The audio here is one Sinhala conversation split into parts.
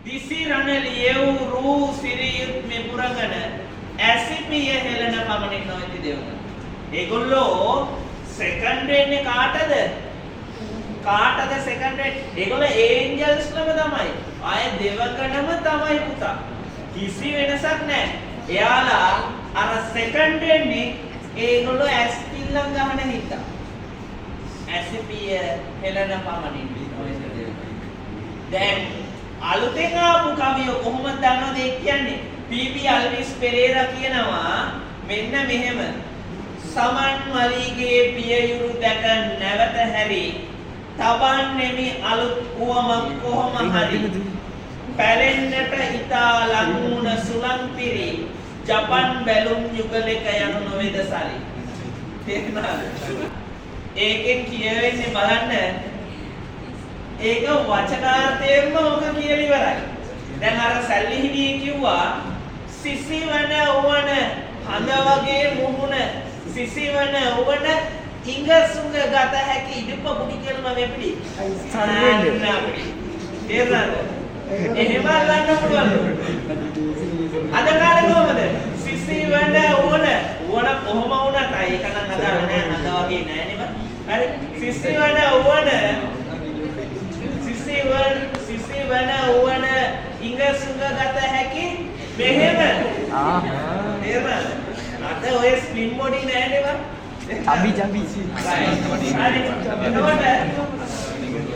දිසි රණලියව් රූ සිරියුත් මෙපුරගන ඇසිපිය හෙලන පමණින් නොයිති දෙවන. ඒගොල්ලෝ සෙකන්ඩ් වෙන්නේ කාටද? කාටද සෙකන්ඩ් වෙන්නේ? ඒගොල්ලෝ ඒන්ජල්ස්ලම තමයි. ආය දෙවකටම තමයි පුතා. කිසි වෙනසක් නැහැ. එයාලා අර සෙකන්ඩ් වෙන්නේ ඒගොල්ලෝ ඇස් පිල්ලම් ගහන හින්දා. ඇසිපිය හෙලන පමණින් නොයිති දෙවන. දැන් අලුතෙන් ආපු කවිය කොහොමද දන්නවද ඒ කියන්නේ? පීපී අල්විස් පෙරේරා කියනවා මෙන්න මෙහෙම. සමන් මලීගේ පියයුරු දැක නැවත හැරි තබන්නෙමි අලුත් උවමක් කොහොම හරි පැලෙන්නට ඉතා ලඟුණ සුලං පිරි ජපන් බැලුම් යුගලක යනු නොවේද සරි. තේරුණාද? ඒකෙන් කියවෙන්නේ බලන්න ඒක වචනාර්ථයෙන්ම ඔක කියලා ඉවරයි. දැන් අර සැල්ලිහිණිය කිව්වා සිසිවන උවන හඳ වගේ මුහුණ සිසිවන උවන ඉංගසුංග ගත හැකි ඉදුප පුඩි කියලා මම එපිලි. තේරුණාද? එහෙම ගන්න පුළුවන්. අද කාලේ කොහමද? සිසිවන උවන කොහොම වුණත් ඒක නම් අදාළ නෑ හඳ වගේ නෑ නේද? හරි සිසිවන උවන සිසිවන උවන ඉංගසුංග ගත හැකි මෙහෙම. තේරුණාද? අද ඔය ස්පින් බොඩි නෑ නේද? චබි හරි.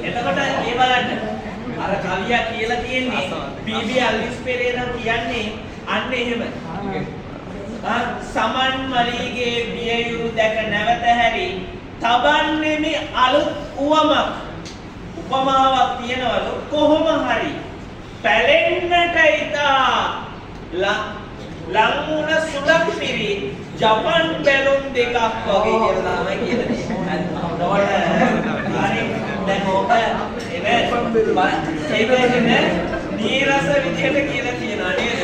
එතකොට ඒ බලන්න අර කවියා කියලා තියෙන්නේ පීබී අල්විස් පෙරේරා කියන්නේ අන්න එහෙම. සමන් මලීගේ පියයුරු දැක නැවත හැරි තබන්නෙමි අලුත් උවමක්. උපමාවක් තියනවලු කොහොම හරි පැලෙන්නට ඉතා ලංමුණ සුලක් පිරි ජපන් බැලුම් දෙකක් වගේ කියලා තමයි කියලා තියෙන්නේ. හරි දැන් ඕක ඒක නීරස විදියට කියලා කියනවා නේද?